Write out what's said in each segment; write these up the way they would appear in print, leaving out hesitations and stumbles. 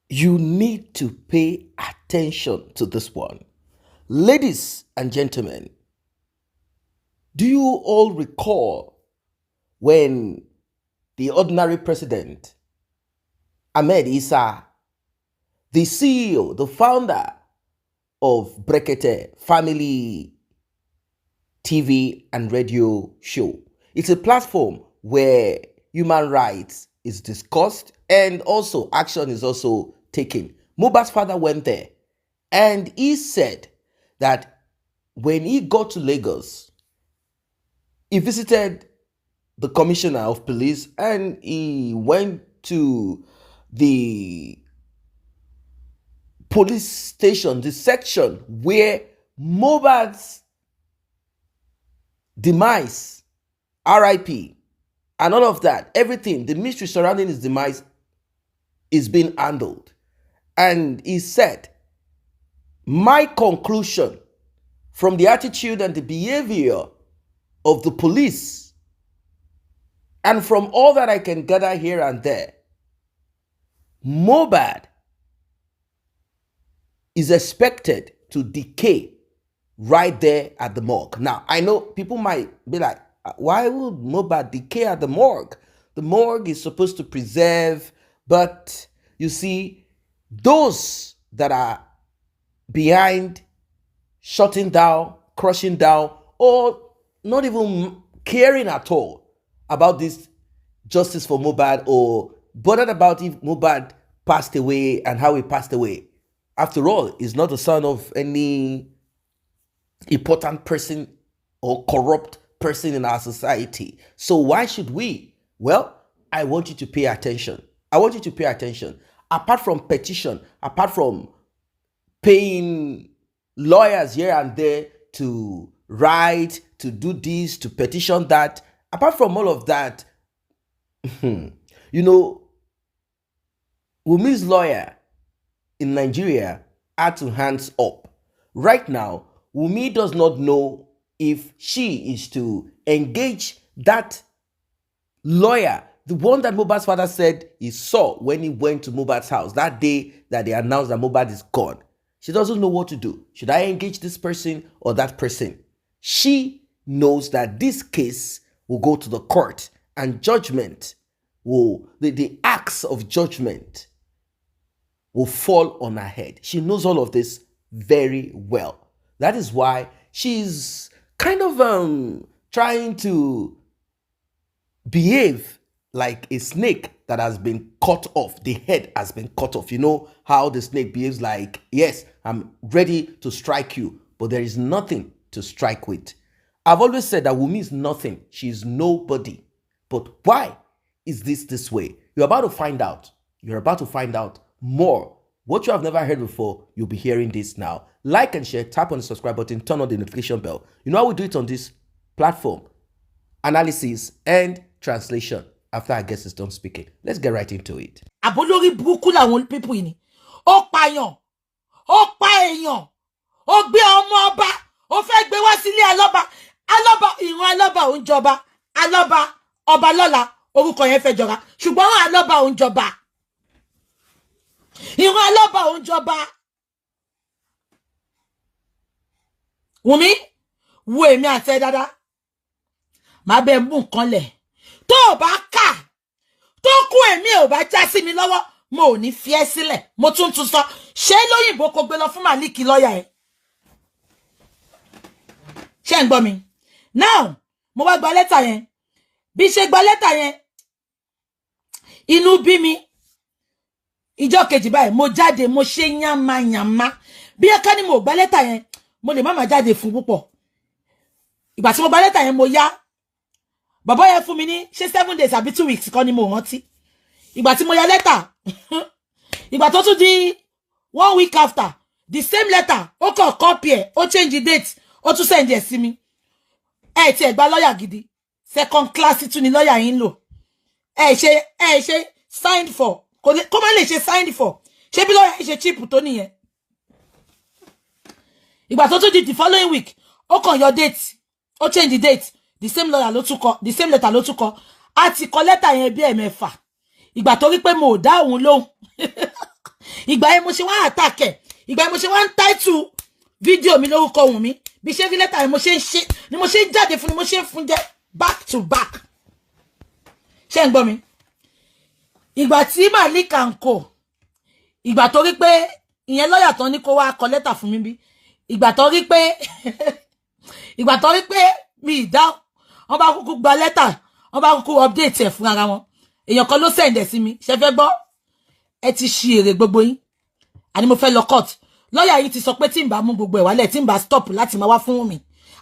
You need to pay attention to this one. Ladies and gentlemen, do you all recall when the ordinary president, Ahmed Issa, the CEO, the founder of Brekete Family TV and radio show? It's a platform where human rights is discussed and also action is also taken. Mohbad's father went there and he said that when he got to Lagos, he visited the commissioner of police and he went to the police station, the section where Mohbad's demise, RIP, and all of that, everything, the mystery surrounding his demise is being handled. And he said, my conclusion from the attitude and the behavior of the police and from all that I can gather here and there, Mohbad is expected to decay right there at the morgue. Now, I know people might be like, why would Mohbad decay at the morgue? The morgue is supposed to preserve, but you see, those that are behind shutting down, crushing down, or not even caring at all about this justice for Mohbad or bothered about if Mohbad passed away and how he passed away. After all, he's not the son of any important person or corrupt person in our society. So why should we? Well, I want you to pay attention. I want you to pay attention. Apart from petition, apart from paying lawyers here and there to write, to do this, to petition that, apart from all of that, you know, Wunmi's lawyer in Nigeria had to hands up. Right now, Wunmi does not know if she is to engage that lawyer, the one that Mohbad's father said he saw when he went to Mohbad's house that day that they announced that Mohbad is gone. She doesn't know what to do. Should I engage this person or that person? She knows that this case will go to the court and judgment will, the axe of judgment will fall on her head. She knows all of this very well. That is why she's kind of trying to behave like a snake that has been cut off. The head has been cut off. You know how the snake behaves like, yes, I'm ready to strike you, but there is nothing to strike with. I've always said that Wunmi is nothing. She's nobody. But why is this way? You're about to find out. You're about to find out more. What you have never heard before, you'll be hearing this now. Like and share, tap on the subscribe button, turn on the notification bell. You know how we do it on this platform? Analysis and translation. After our guest is done speaking, let's get right into it. Abolori burúkú làwọn people yìí ni. Ó pààyàn, ó pa èèyàn, ó gbé ọmọ ọba, ó fẹ́ gbé wá sílé Aloba. Aloba ìran Aloba ó ń jọba. Aloba ọba lọ́la orúkọ yẹn fẹ́ jọra. Ṣùgbọ́n Aloba ó ń jọba. Ìran Aloba ó ń jọba. Wunmi, wo èmi àti ẹ dáadáa. Má bẹ mú nǹkan lẹ̀. Tó bá kà, tó kú èmi ò bá já sí mi lọ́wọ́, mo ò ní fi ẹ́ sílẹ̀. Mo tún sọ, ṣé lóyìnbó kò gbé lọ fún Málíkì lọ́yà ẹ̀? Ṣé ń gbọ́ mi? Now, mo wá gba lẹ́tà yẹn. Bí ṣe gba lẹ́tà yẹn, inú bí mi. Ìjọ́ kejì báyìí, mo jáde, mo ṣe yánmayànmá. Bí ẹ ká ní mo gba lẹ́tà yẹn, mo lè má máa jáde fún púpọ̀. Ìgbà tí mo gba lẹ́tà yẹn, mo yá. Bàbá yẹn fún mi ní ṣé 7 days àbí 2 weeks kan ni mo rántí. Ìgbà tí mo ya lẹ́tà, ìgbà tó tún di 1 week after, the same letter, ó kàn copy ẹ̀, ó change the date, ó tún send ẹ̀ sí mi. Ẹ ti ẹ̀ gba lọ́yà gidi, second class tún ni lọ́yà yín lò. Ẹ ṣe signed for, kó má lè ṣe signed for, ṣé bí lọ́yà yín ṣe cheap tó nìyẹn. Ìgbà tó tún di the following week, ó kàn yọ date, ó change the date. The same lawyer ló tún kọ, the same letter ló tún kọ. A ti kọ letter yẹn bí ẹ̀mẹ́fà. Ìgbà tó rí pé mo dá òun lóhùn. ìgbà yẹn mo ṣe wá attack ẹ̀, ìgbà yẹn mo ṣe wá ń title fídíò mi lórúkọ Wunmi bí ṣe rí lẹ́tà yẹn mo ṣe ń jáde fún ni mo ṣe ń fún jẹ́ back to back. ṣé ń gbọ́ mi? ìgbà tí Malik and Co ìgbà tó rí pé ìyẹn lọ́yà tán ní kó wá kọ lẹ́tà fún mi bí ìgbà tó rí pé mi ìdá wọ́n bá kúkú gba lẹ́tà wọ́n bá kúkú update ẹ̀ fún ara wọn èèyàn kan ló send ẹ̀ sí mi ṣe fẹ́ gbọ́ ẹ ti ṣí èrè gbogbo yín àní mo fẹ́ lọ court lọ́yà yìí ti sọ pé tí n bá mú gbogbo ẹ̀ wálẹ̀ tí n bá stop láti máa wá fún mi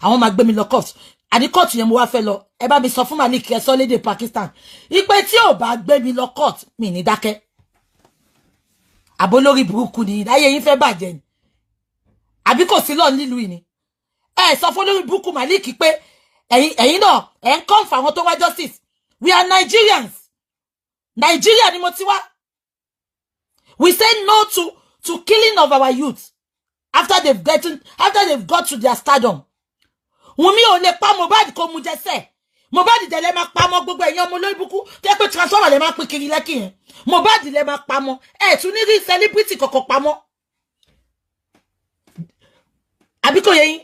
àwọn máa gbé mi lọ court àní court yẹn mo wá fẹ́ lọ ẹ bá mi sọ fún Malik ẹ sọ lédè Pakistan ipe tí ò bá gbé mi lọ court mi ní dákẹ́ àbó lórí burúkú ni láyé yín fẹ́ bàjẹ́ ni àbí kò sí lọ nílùú yìí ni ẹ sọ fún lórí burúkú Malik pé ẹ̀yin náà ẹ ń kọ́ fún àwọn tó wá justice we are Nigerians Nigeria ni mo ti wá we say no to killing of our youth after they've got to their stardom. Wunmi ò lè pa Mohbad kó mu jẹsẹ̀ Mohbad dẹ̀ lè máa pa mọ́ gbogbo ẹ̀yin ọmọ olóyìnbùkú tẹ́ pé transformer lè máa pín kiri lẹ́kì yẹn Mohbad lè máa pa mọ́ ẹ̀ tún ní rí celebrity kọ̀kọ̀ pa mọ́ àbí kò yé yín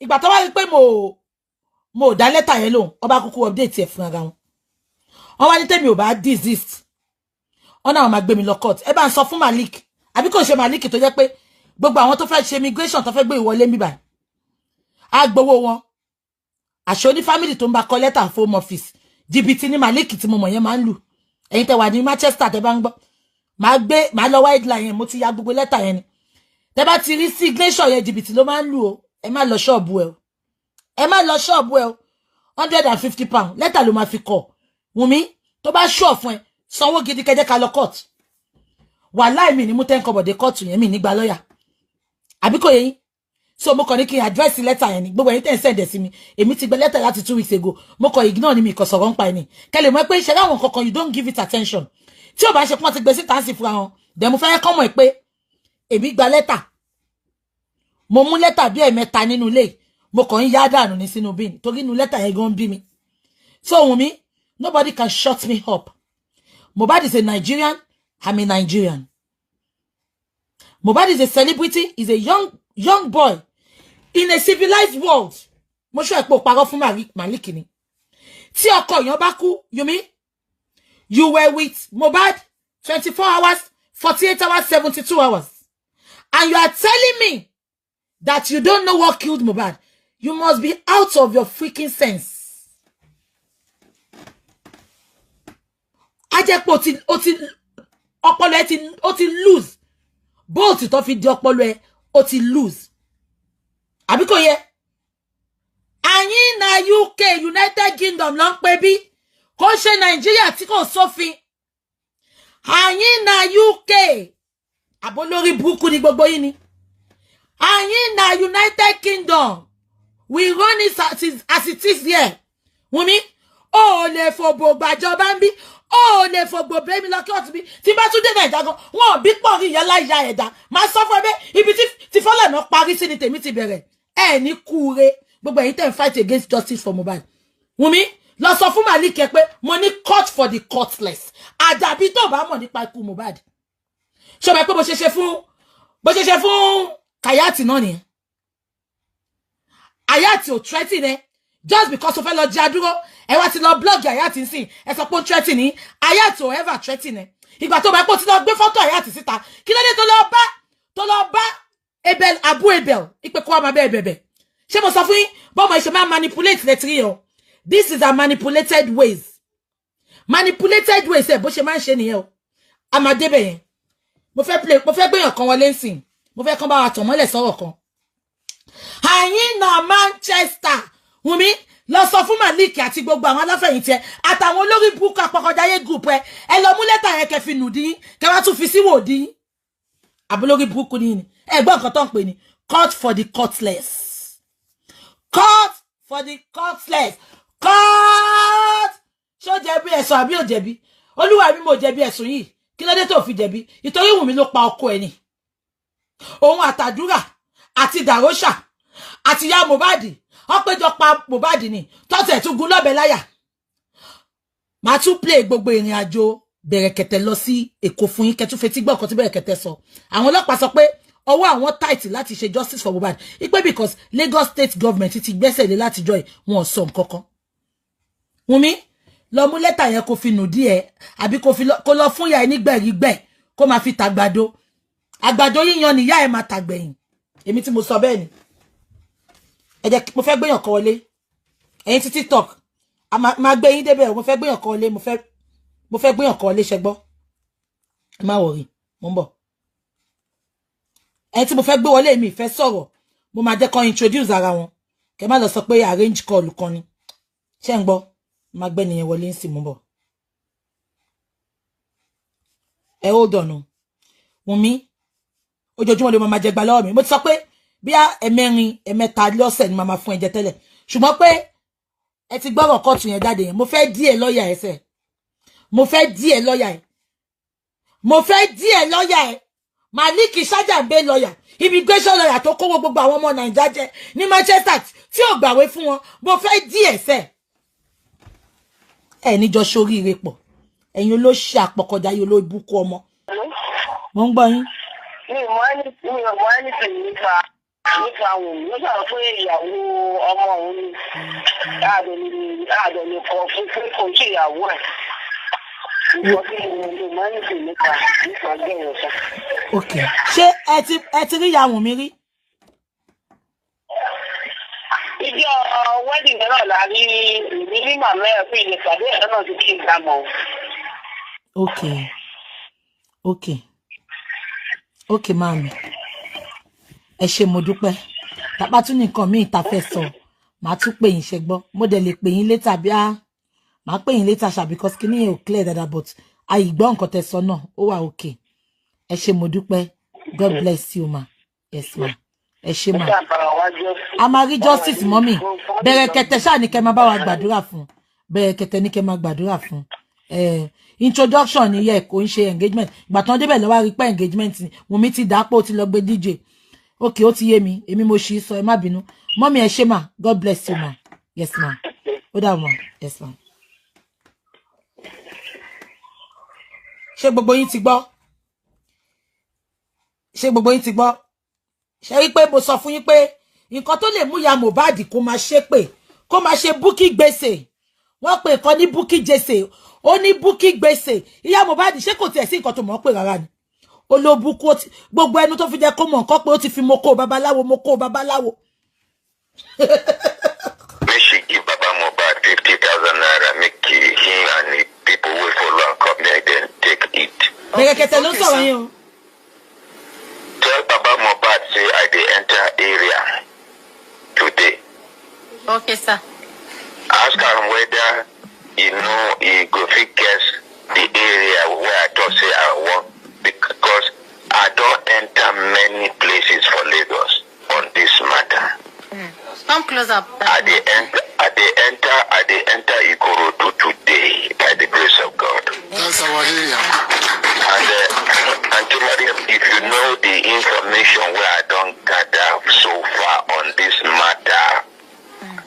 ìgbà tó wá rí pé mo dá lẹ́tà yẹn lóhùn ọba kúkú update ẹ̀ fún ara wọn wọ́n wá ní tèmi ò bá desist wọ́n náà máa gbé mi lọ court ẹ bá ń sọ fún Malik àbí kò ṣe Malik tó jẹ́ pé gbogbo àwọn tó fẹ́ ṣe immigration tó fẹ́ gbé ìwọlé mi báyìí á gbowó wọn àṣọ ní family tó ń bá kọ lẹ́tà fún home office jìbìtì ní Malik tí mo mọ̀ yẹn máa ń lù ẹ̀yin tẹ́ wà ní Manchester tẹ́ bá ń gbọ́ máa lọ wildline yẹn mo ti ya gbogbo lẹ́tà yẹn ni tẹ́ bá ti rí signature yẹn jìbìtì ló máa ń lù o ẹ má lọ ṣọ́ọ̀bù ẹ o ẹ má lọ ṣọ́ọ̀bù ẹ o £150 lẹ́tà ló máa fi kọ Wunmi tó bá ṣọ́ fún ẹ sanwó gidi kẹjẹ ká lọ court wàláì mi ni mú 10 kọ́bọ̀ court yẹn mi nígbà lọ́yà àbí kò yé yín so mo kàn ní kí n address letter yẹn ni gbogbo ẹ̀yin tẹ́ ń send ẹ̀ sí mi èmi ti gbé letter láti 2 weeks ago mo kàn ignore ni mi kò sọ̀rọ̀ ń pa ẹni kẹ́lẹ̀ mọ̀ pé ṣe láwọn kankan you don't give it attention tí ò bá ṣe pọ́n ti gbé síta sí fúnra wọn dẹ̀ mo fẹ́ kọ́ mọ̀ pé èmi gba letter mo mú letter bí ẹ̀mẹ́ta nínú ilé mo kàn ń yá dànù ní sínú bin torí inú letter yẹn gan bí mi so Wunmi nobody can shut me up Mohbad is a Nigerian I'm a Nigerian Mohbad is a celebrity is a young boy in a civilized world mo sure pé ó parọ́ fún Malik ni tí ọkọ èèyàn bá kú you were with Mohbad 24 hours 48 hours 72 hours and you are telling me that you don't know what killed Mohbad you must be out of your freaking sense ajẹ́pọ̀ ọpọlọ ẹ ó ti lose bóòtù tó fi di ọpọlọ ẹ ó ti lose àbí kò yẹ àyín na UK United Kingdom ló ń pè bí kò ṣe Nàìjíríà tí kò sófin àyín na UK àbólórí burúkú ni gbogbo yín ni àyín na United Kingdom we run it as it is here Wunmi ó lè fòbò gbàjọba ń bí ó lè fògbò bẹ́ẹ̀ mi lọ́kẹ́ ọ̀tún bí tí bá tún dé Nàìjíríà gan wọn ò bí pọ̀ rí ìyá láyà ẹ̀dá máa sọ fún ẹbẹ́ ibi tí fọ́lẹ̀ náà parí sí ni tèmi ti bẹ̀rẹ̀ ẹ̀ ní kúure gbogbo ẹ̀yin tẹ̀ ń fight against justice for Mohbad Wunmi lọ sọ fún Malik pé mo ní court for the courtless àdàbí tó bá mọ̀ nípa ikú Mohbad ṣọba pé bó ṣe ṣe fún Kayati náà nìyẹn Ayati ò threaten ẹ just because o fẹ́ lọ jẹ́ adúró ẹ wá ti lọ blog Ayati nsìn ẹ sọ pé ó threaten ní Ayati ò ever threaten ẹ ìgbà tó bá pọ̀ tí lọ gbé fọ́tò Ayati síta kí ló dé tó lọ bá Abu Abel ìpè kó wá máa bẹ́ẹ̀ bẹ̀bẹ̀ ṣé mo sọ fún yín bọ́mọ ìṣe máa manipulate lẹ́tìrí o this is a manipulated ways ẹ bó ṣe máa ń ṣe nìyẹn o a máa débẹ̀ yẹn mo fẹ́ gbéyàn kan wọlé nsìn mo fẹ́ kán bá wa tàn mọ́lẹ̀ sọ̀rọ̀ kan àyín na Manchester Wunmi lọ sọ fún Malik àti gbogbo àwọn aláfẹ̀yìntì ẹ àtàwọn olórí burúkú apọkọjáyé group ẹ lọ mú lẹ́tà yẹn kẹfì nù dín kẹ wá tún fi síwò dín àbólórí burúkú ní ẹgbọ́n nǹkan tó ń pè ní court for the courtless court ṣó jẹ̀bi ẹ̀sùn àbí ò jẹ̀bi olúwa mi mo jẹ̀bi ẹ̀sùn yìí kí ló dé tó fi jẹ̀bi ìtorí Wunmi ló pa ọkọ ẹ̀ ni òun àtàdúrà àti dàróṣà àti ya Mohbad ọpẹjọ pa Mohbad ni tọ́tẹ̀ tún gun lọ́bẹ̀ láyà máa tún play gbogbo ìrìn àjò Brekete lọ sí Èkó fún yín kẹ́ tún fetí gbọ́ nǹkan tí Brekete sọ. Àwọn ọlọ́pàá sọ pé ọwọ́ àwọn tight láti ṣe justice for Mohbad. Ipe because Lagos state government ti gbẹ́sẹ̀ lé láti jọ wọn sọ nǹkan kan. Wunmi lọ mú lẹ́tà yẹn kó fi nù díẹ̀ àbí kó lọ fún ya nígbẹ̀rígbẹ̀ kó máa fi tàgbàdo. Àgbàdo yíyan ni ìyá ẹ̀ máa tàgbẹ̀yìn. Èmi tí mo sọ bẹ́ẹ̀ ni. Ẹ jẹ́ mo fẹ́ gbéyàn kan wọlé. Ẹ̀yin ti TikTok. A máa gbé yín débẹ̀ mo fẹ́ gbéyàn kan wọlé mo fẹ́ gbéyàn kan wọlé ṣẹ gbọ́. Ẹ má worry mo ń bọ̀. Ẹ̀yin tí mo fẹ́ gbé wọlé mi fẹ́ sọ̀rọ̀ mo máa jẹ́ kan introduce ara wọn. Kẹ́ má lọ sọ pé arrange call kan ni. Ṣé ń gbọ́? Má gbé nìyẹn wọlé ń sì mo ń bọ̀. Ẹ hold on o. Wunmi ojoojúmọ́ ló máa jẹ gbà lọ́wọ́ mi. Mo ti sọ pé bí ẹ̀mẹ́rin ẹ̀mẹ́ta lọ́sẹ̀ ni màmá fún ẹ jẹ tẹ́lẹ̀. Ṣùgbọ́n pé ẹ ti gbọ́rọ̀ kọ́ọ̀tù yẹn jáde yẹn. Mo fẹ́ dí ẹ lọ́ọ̀yà ẹ sẹ́. Mo fẹ́ dí ẹ lọ́ọ̀yà ẹ. Mo fẹ́ dí ẹ lọ́ọ̀yà ẹ. Malik Shajambe lọ́ọ̀yà. Immigration lọ́ọ̀yà tó kówó gbogbo àwọn ọmọ Nàìjíríà jẹ ní Manchester tí ò gbàwé fún wọn. Mo fẹ́ dí ẹ sẹ́. Ẹ níjọ ṣoríire pọ̀. Ẹ̀yin olóṣì àpọ̀kọ̀dá yìí olóòbùkún ọmọ. Mo ń gbọ́ yín. Mi ò mọ̀ ẹni tí nípa Wunmi. Ó sọ pé ìyàwó ọmọ òun ni àdọ̀ lè kọ fún pé kò sí ìyàwó ẹ̀. Nǹkan tí mo mọ̀ ẹni tí nípa gẹ̀yìn sọ. Ok. Ṣé ẹ ti rí ìyá Wunmi rí? Ìjọ wedding náà la rí ìrírí màmá ẹ̀ fún ilé pàdé ẹ̀ náà ti kí n gbà mọ́. Ok, mami. Ẹ ṣé mo dúpẹ́. Tàbá tún nìkan míì ta fẹ́ sọ. Màá tún pè yín ṣe gbọ́. Mo dẹ̀ lè pè yín later bí màá pè yín later ṣá because kíní yẹn ò clear dáadáa but àìgbọ́ nǹkan tẹ́ sọ náà ó wà okay. Ẹ ṣé mo dúpẹ́. God bless you ma. Yes ma. Ẹ ṣé ma. A máa rí justice mọ́mì. Brekete ṣáà ní kẹ́ máa bá wa gbàdúrà fún. Brekete ní kẹ́ máa gbàdúrà fún. Introduction ni yẹ kò ń ṣe engagement. Ìgbà tán débẹ̀ ló wá rí pé engagement ni Wunmi ti dàpọ̀ ti lọ gbé DJ. Okay, ó ti yé mi. Èmi mo ṣì sọ ẹ má bínú. Mọ́mì ẹ ṣé ma. God bless you ma. Yes ma. Ó dà ma. Yes ma. Ṣé gbogbo yín ti gbọ́? Ṣé rí pé mo sọ fún yín pé nǹkan tó lè mú ya Mohbad kó máa ṣe pé kó máa ṣe búkí gbèsè. Wọ́n pè nǹkan ní búkí gbèsè. Ó ní búkí gbèsè. Ìyá Mohbad ṣé kò tiẹ̀ sí nǹkan tó mọ̀ pé rárá ni. Olóbùkú gbogbo ẹnu tó fi jẹ́ kó mọ̀ nǹkan pé ó ti fi moko babaláwo. She give Baba Mohbad 50,000 naira, make him and the people will follow and come there, then take it. Brekete ló sọ̀rọ̀ yín o. Tell Baba Mohbad say I dey enter area today. Okay, sir. Ask him whether he go fit guess the area where I thought say I want, because I don't enter many places for Lagos on this matter. Come close up. I dey enter Ikorodu today by the grace of God. That's our area. And Auntie Mariam, if you know the information where I don't gather so far on this matter,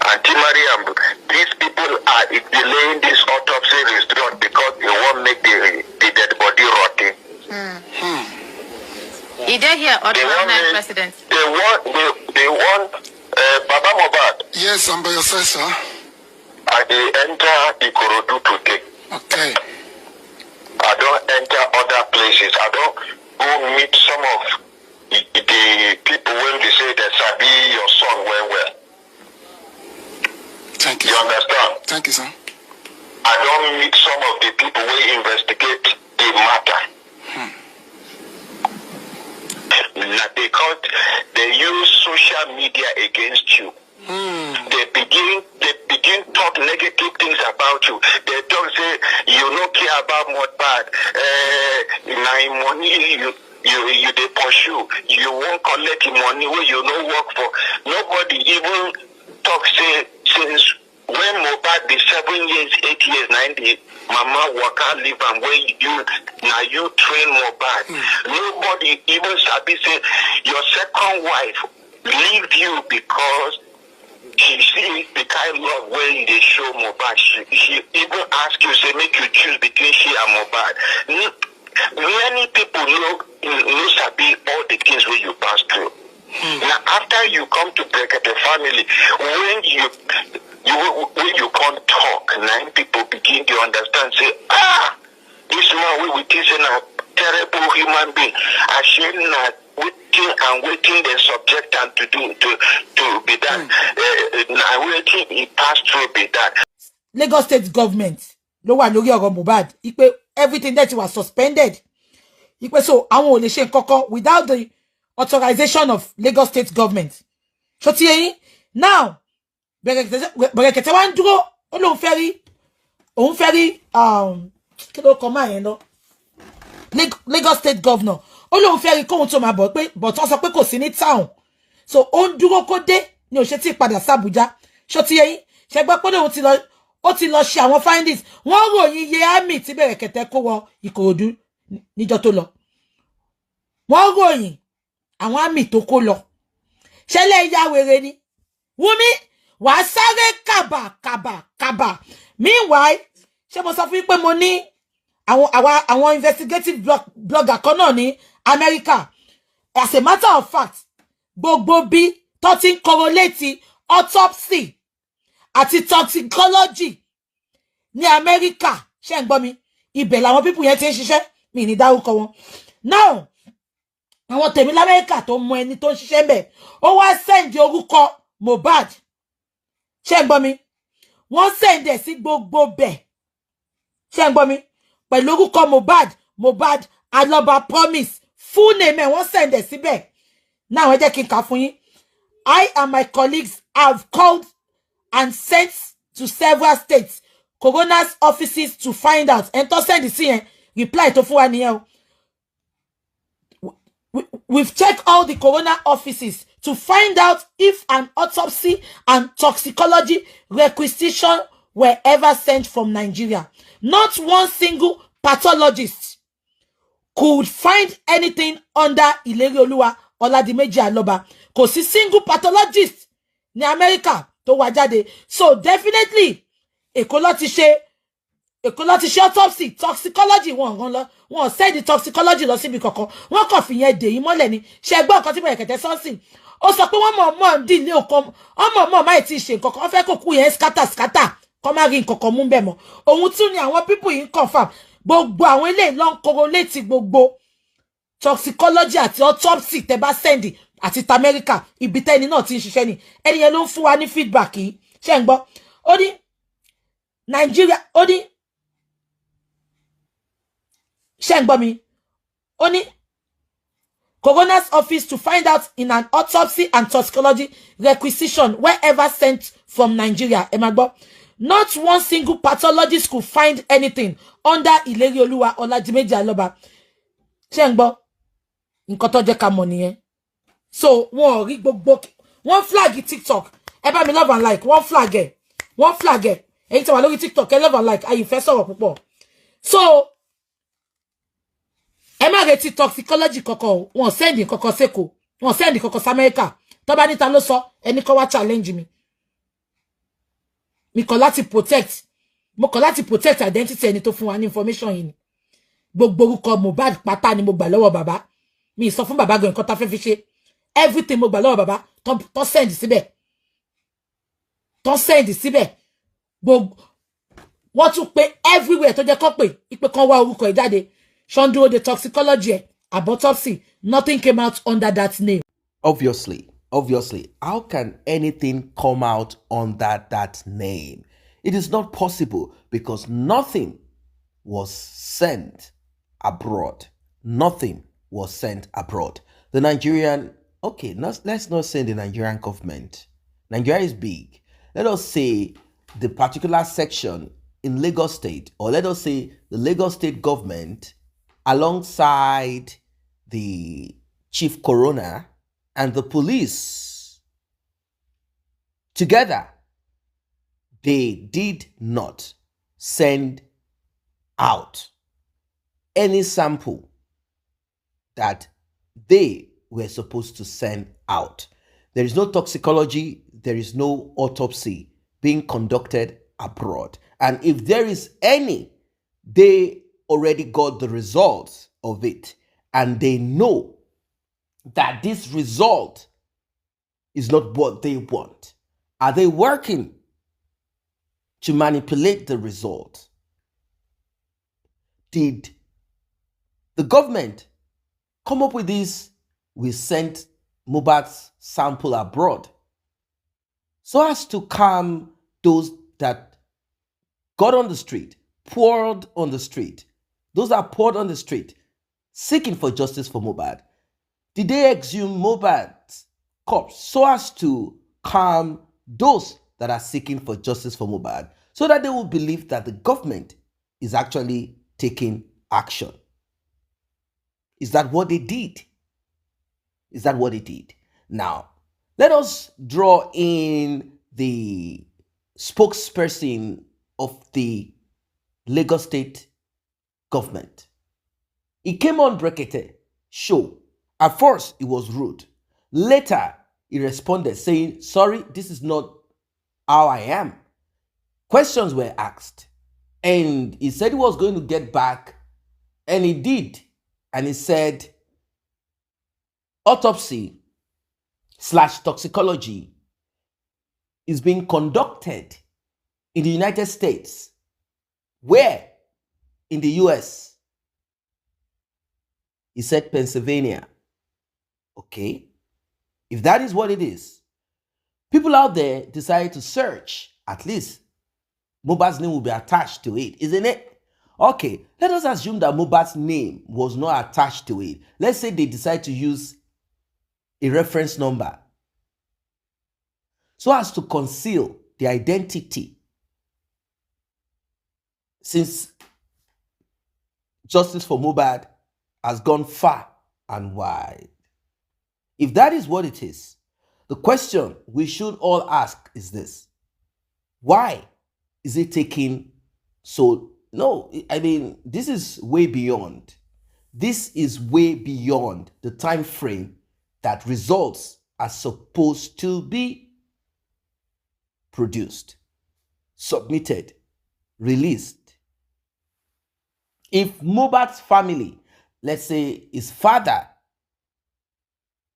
Auntie Mariam, these people are delaying this autopsy result because they won't make the dead body rotting. You did hear ordinary president. They want Baba Mohbad. Yes, I'm by your side, sir. I dey enter Ikorodu today. Okay. I don't enter other places. I don't go meet some of the people when they say that Sabi your son well. Thank you. You understand? Thank you, sir. I don't meet some of the people who investigate the matter. Because they use social media against you. They begin talk negative things about you. They don't say you don't care about Mohbad. My money you they pursue. You won't collect money where you no work for. Nobody even talk say since when Mohbad be 7 years, 8 years, 90. Mama waka live and where you train Mohbad. Nobody even sabi say your second wife leave you because she see the kind of love when they show Mohbad. She even ask you, say, make you choose between she and Mohbad. Many people know sabi all the things where you pass through. Now, after you come to Brekete family, when you can't talk, nine people begin to understand. Say, this man we think is a terrible human being. Ashamed not waiting the subject and to be done. Waiting he passed through be done. Lagos State government ló wà lórí ọ̀rọ̀ Mohbad. Ipe everything that was suspended. Ipe so àwọn ò lè ṣe nǹkankan without the authorization of Lagos State government. So ti yín now Brekete wá ń dúró ó lóun fẹ́ rí kí ló kọ máa yẹn lọ Lagos State governor ó lóun fẹ́ rí kóhun tó máa bọ̀ pé but wọ́n sọ pé kò sí ní town so ó ń dúró kó dé ni ò ṣe tí padà sí Abuja. So ti yín ṣe gbọ́ pé ó ti lọ ṣe àwọn findings wọ́n ròyìn iye army tí Brekete kó wọ Ìkòròdú níjọ́ tó lọ wọ́n ròyìn àwọn army tó kó lọ ṣẹlẹ̀ ya wèrè ni Wunmi wàá sáré kàbà meanwhile ṣé mo sọ fún yín pé mo ní àwọn investigative blogger kan náà ní America. As a matter of fact gbogbo bí tó ti ń correlate autopsy àti toxicology ní America ṣé ń gbọ́ mi ibẹ̀ làwọn people yẹn ti ń ṣiṣẹ́ mi ní dárúkọ wọn now àwọn tèmi l'Amẹ́ríkà tó mọ ẹni tó ń ṣiṣẹ́ ń bẹ̀ ó wá send orúkọ Mohbad ṣé ń gbọ́ mi wọ́n send ẹ̀ sí gbogbo bẹ̀ ṣé ń gbọ́ mi pẹ̀lú orúkọ Mohbad Aloba promise full name ẹ̀ wọ́n send ẹ̀ síbẹ̀ now ẹ jẹ́ kí n kà fún yín. I and my colleagues have called and sent to several states coroner's offices to find out and to send the CN reply to fún wa nìyẹn o. We've checked all the coroner offices to find out if an autopsy and toxicology requisition were ever sent from Nigeria. Not one single pathologist could find anything under Ilerioluwa Oladimeji Aloba. Kò sí single pathologist ní America tó wá jáde. So definitely Èkó ló ti ṣe autopsy toxicology wọ́n send the toxicology lọ síbi kankan wọ́n kàn fi yẹn dè yín mọ́lẹ̀ ni ṣe gbọ́ nǹkan tí Brekete sọ́nsìn ó sọ pé wọ́n mọ̀ dín ní ọkọ ọmọ máì tí ì ṣe nǹkan kan wọ́n fẹ́ kó kú yẹn scatter kọ́ má rí nǹkan kan mú bẹ́ẹ̀ mọ́ òun tún ni àwọn people yìí confirm gbogbo àwọn eléyìí ló ń correlate gbogbo toxicology àti autopsy tẹ́ bá send àti America ibi tẹ́ni náà ti ń ṣiṣẹ́ ni ẹni yẹn ló ń fún wa ní feedback yìí ṣé ń gbọ́ ó ní Nigeria ó ní ṣé ń gbọ́ mi ó ní coroner's office to find out in an autopsy and toxicology requisition wherever sent from Nigeria. Ẹ máa gbọ́. Not one single pathologist could find anything under Ilerioluwa Oladimeji Aloba. Ṣé ń gbọ́? Nǹkan tó jẹ́ ká mọ̀ nìyẹn. So wọ́n rí gbogbo wọ́n flag TikTok. Ẹ bá mi love and like. Wọ́n flag ẹ̀. Èyí tí wà lórí TikTok ẹ love and like. Ayì fẹ́ sọ̀rọ̀ púpọ̀. So ẹ má retí toxicology kankan wọ́n send kankan seko wọ́n send kankan sí America tó bá níta ló sọ ẹni kó wá challenge mi mo kàn láti protect identity ẹni tó fún wa ní information yìí ni gbogbo orúkọ Mohbad pátá ni mo gbà lọ́wọ́ bàbá mi sọ fún bàbá gan nǹkan tá fẹ́ fi ṣe everything mo gbà lọ́wọ́ bàbá tó send síbẹ̀ gbogbo wọ́n tún pé everywhere tó jẹ́ kó pé ipe kan wá orúkọ ìjáde Shandro the toxicology, autopsy, nothing came out under that name. Obviously, how can anything come out under that name? It is not possible because nothing was sent abroad. Nothing was sent abroad. The Nigerian, let's not say the Nigerian government. Nigeria is big. Let us say the particular section in Lagos State, or let us say the Lagos State government alongside the chief coroner and the police together, they did not send out any sample that they were supposed to send out. There is no toxicology there is no autopsy being conducted abroad. And if there is any, they already got the results of it. And they know that this result is not what they want. Are they working to manipulate the result? Did the government come up with this? We sent Mohbad's sample abroad so as to calm those that got on the street, poured on the street, those that poured on the street, seeking for justice for Mohbad. Did they exhume Mohbad's corpse so as to calm those that are seeking for justice for Mohbad, so that they will believe that the government is actually taking action? Is that what they did? Is that what they did? Now, let us draw in the spokesperson of the Lagos State government. He came on Brekete show. At first, it was rude. Later, he responded saying, sorry, this is not how I am. Questions were asked. And he said he was going to get back. And he did. And he said, autopsy / toxicology is being conducted in the United States. Where? In the US. He said Pennsylvania. Okay. If that is what it is, people out there decided to search. At least Mohbad's name will be attached to it, isn't it? Okay, let us assume that Mohbad's name was not attached to it. Let's say they decide to use a reference number so as to conceal the identity, since justice for Mohbad has gone far and wide. If that is what it is, the question we should all ask is this: why is it taking so? No, I mean, this is way beyond. This is way beyond the time frame that results are supposed to be produced, submitted, released. If Mohbad's family, let's say his father,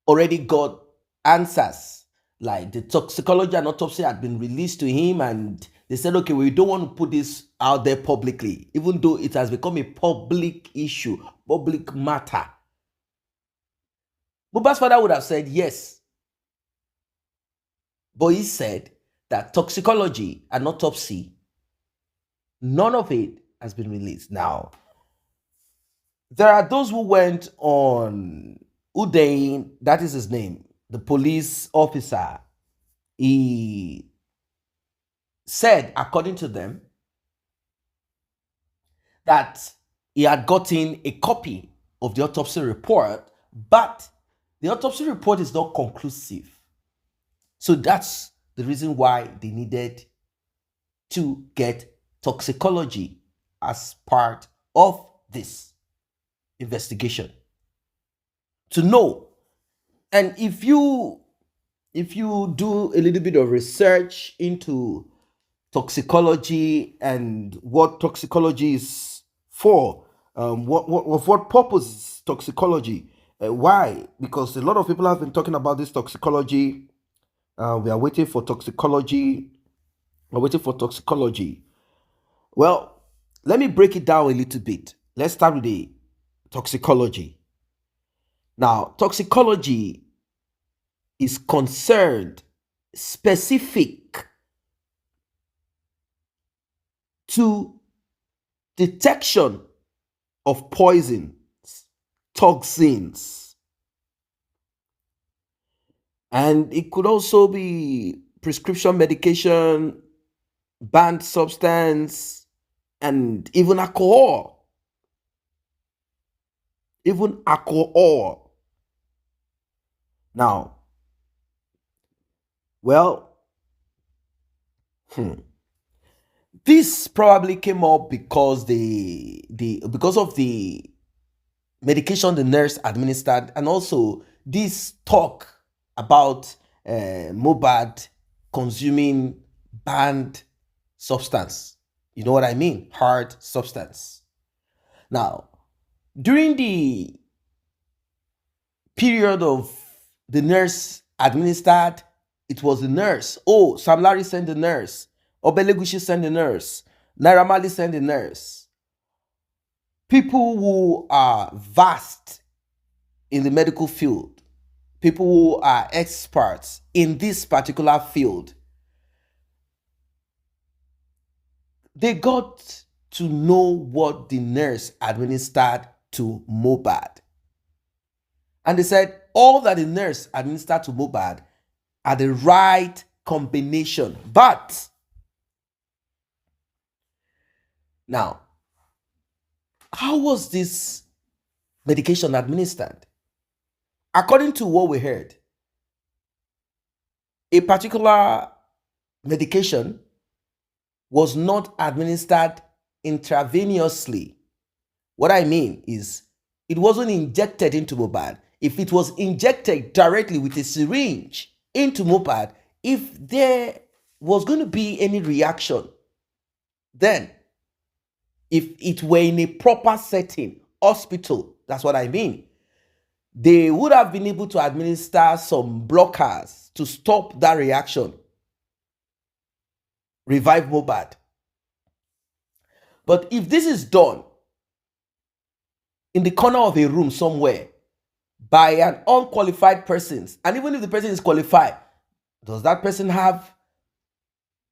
already got answers, like the toxicology and autopsy had been released to him, and they said, okay, we don't want to put this out there publicly, even though it has become a public issue, public matter. Mohbad's father would have said yes. But he said that toxicology and autopsy, none of it has been released. Now, there are those who went on Udain, that is his name, the police officer. He said, according to them, that he had gotten a copy of the autopsy report, but the autopsy report is not conclusive. So that's the reason why they needed to get toxicology as part of this investigation to know. And if you do a little bit of research into toxicology and what toxicology is for, what purpose is toxicology? Why? Because a lot of people have been talking about this toxicology. We are waiting for toxicology. We're waiting for toxicology. Well, let me break it down a little bit. Let's start with the toxicology. Now, toxicology is concerned specific to detection of poisons, toxins, and it could also be prescription medication, banned substance, and even alcohol. Even alcohol. Now, well, this probably came up because because of the medication the nurse administered, and also this talk about Mohbad consuming banned substance. You know what I mean? Hard substance. Now, during the period of the nurse administered, it was the nurse. Oh, Sam Larry sent the nurse. Obelegushi sent the nurse. Naira Marley sent the nurse. People who are vast in the medical field, people who are experts in this particular field, they got to know what the nurse administered to Mohbad. And they said all that the nurse administered to Mohbad are the right combination. But now, how was this medication administered? According to what we heard, a particular medication was not administered intravenously. What I mean is, it wasn't injected into Mohbad. If it was injected directly with a syringe into Mohbad, if there was going to be any reaction, then if it were in a proper setting, hospital, that's what I mean, they would have been able to administer some blockers to stop that reaction, revive Mohbad. But if this is done in the corner of a room somewhere by an unqualified person, and even if the person is qualified, does that person have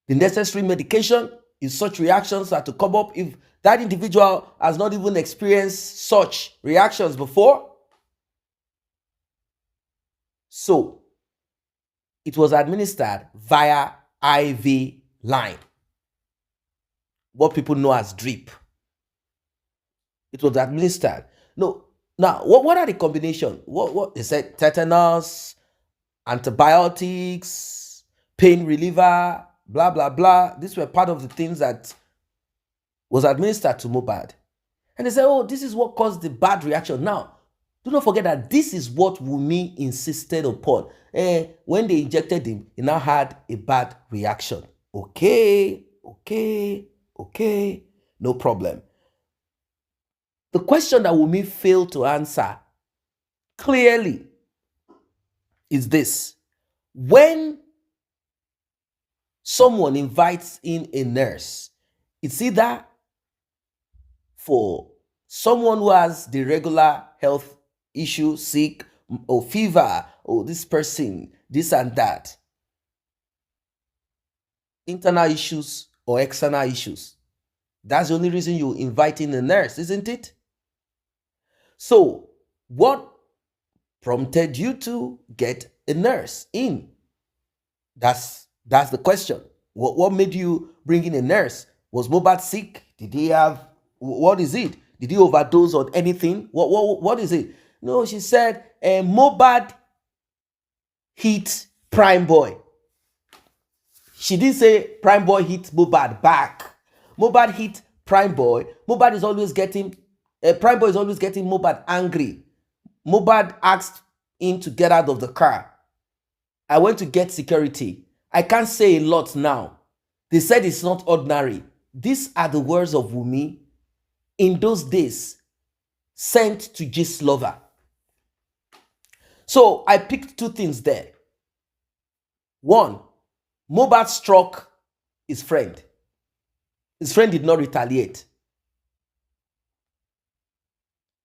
the necessary medication if such reactions are to come up, if that individual has not even experienced such reactions before? So it was administered via IV line, what people know as drip. It was administered. No, now what are the combination? What they said? Tetanus, antibiotics, pain reliever, blah blah blah. These were part of the things that was administered to Mohbad. And they said, oh, this is what caused the bad reaction. Now, do not forget that this is what Wunmi insisted upon. When they injected him, he now had a bad reaction. Okay, no problem. The question that Wunmi failed to answer clearly is this. When someone invites in a nurse, it's either for someone who has the regular health issue, sick, or fever, or this person, this and that, internal issues or external issues. That's the only reason you invite in a nurse, isn't it? So, what prompted you to get a nurse in? That's the question. What made you bring in a nurse? Was Mohbad sick? Did he have, what is it? Did he overdose on anything? What is it? No, she said Mohbad hit Prime Boy. She didn't say Prime Boy hit Mohbad back. Mohbad hit Prime Boy. Mohbad is always getting, Prime Boy is always getting Mohbad angry. Mohbad asked him to get out of the car. I went to get security. I can't say a lot now. They said it's not ordinary. These are the words of Wunmi in those days, sent to Gist Lover. So I picked two things there. One, Mohbad struck his friend. His friend did not retaliate.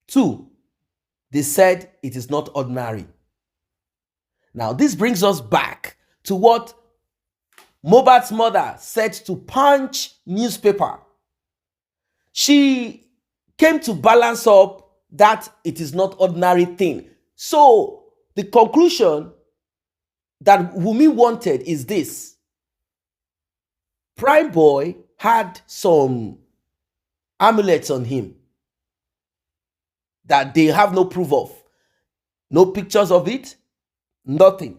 Two, they said it is not ordinary. Now, this brings us back to what Mohbad's mother said to Punch newspaper. She came to balance up that it is not ordinary thing. So, the conclusion that Wunmi wanted is this. Prime Boy had some amulets on him that they have no proof of. No pictures of it, nothing.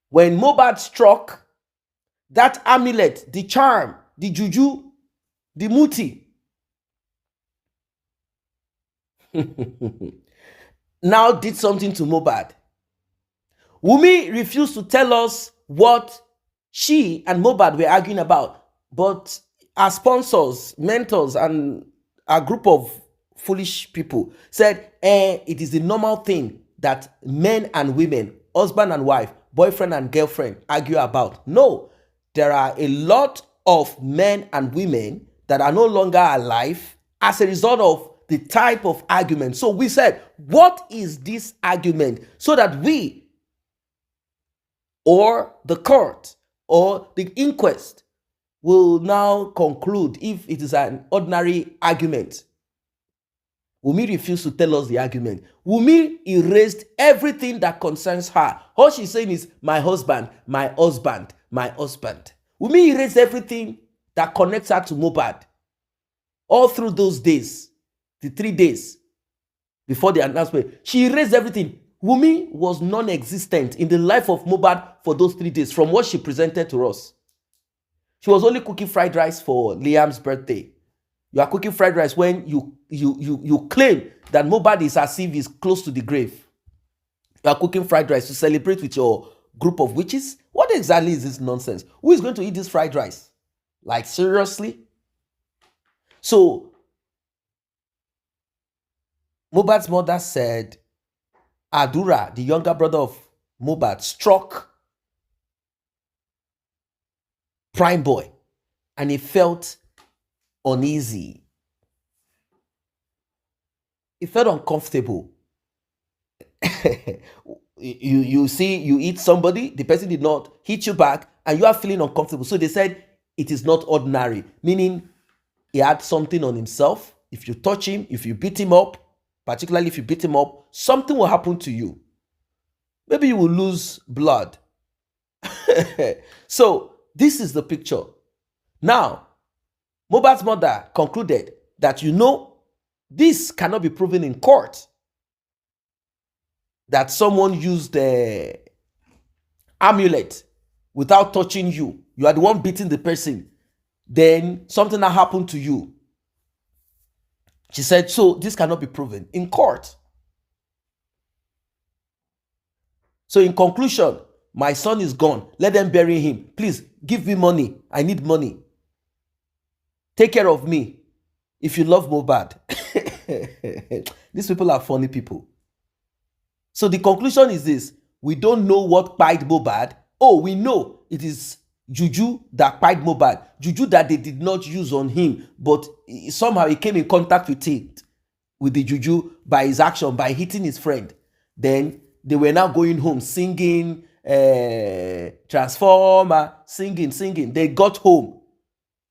When Mohbad struck, that amulet, the charm, the juju, the muti, now did something to Mohbad. Wunmi refused to tell us what she and Mohbad were arguing about. But our sponsors, mentors, and a group of foolish people said, it is the normal thing that men and women, husband and wife, boyfriend and girlfriend argue about. No, there are a lot of men and women that are no longer alive as a result of the type of argument. So we said, what is this argument? So that we, or the court, or the inquest will now conclude if it is an ordinary argument. Wunmi refused to tell us the argument. Wunmi erased everything that concerns her. All she's saying is, my husband, my husband, my husband. Wunmi erased everything that connects her to Mohbad. All through those days, the 3 days before the announcement, she erased everything. Wunmi was non-existent in the life of Mohbad for those 3 days from what she presented to us. She was only cooking fried rice for Liam's birthday. You are cooking fried rice when you claim that Mohbad is as if he's close to the grave. You are cooking fried rice to celebrate with your group of witches. What exactly is this nonsense? Who is going to eat this fried rice? Like, seriously? So, Mohbad's mother said Adura, the younger brother of Mohbad, struck Prime Boy and he felt uneasy. He felt uncomfortable. You see, you eat somebody, the person did not hit you back, and you are feeling uncomfortable. So they said it is not ordinary, meaning he had something on himself. If you touch him, if you beat him up, particularly if you beat him up, something will happen to you. Maybe you will lose blood. So this is the picture. Now, Mohbad's mother concluded that, this cannot be proven in court. That someone used the amulet without touching you. You are the one beating the person. Then something that happened to you. She said, so this cannot be proven in court. So in conclusion, my son is gone. Let them bury him. Please give me money. I need money. Take care of me if you love Mohbad. These people are funny people. So the conclusion is this. We don't know what pied Mohbad. Oh, we know it is juju that pied Mohbad. Juju that they did not use on him, but somehow he came in contact with it, with the juju by his action, by hitting his friend. Then they were now going home singing, Transformer, singing. They got home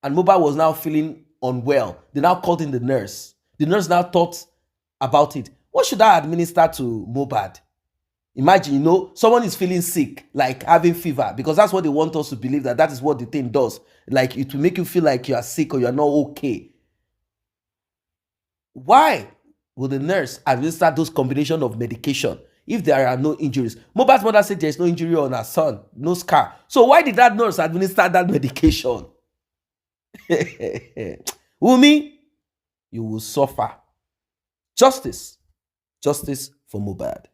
and Mohbad was now feeling unwell. They now called in the nurse. The nurse now thought about it. What should I administer to Mohbad? Imagine, someone is feeling sick, like having fever, because that's what they want us to believe, that is what the thing does. Like, it will make you feel like you are sick or you are not okay. Why will the nurse administer those combination of medication if there are no injuries? Mohbad's mother said there's no injury on her son, no scar. So why did that nurse administer that medication? Wunmi, you will suffer. Justice for Mohbad.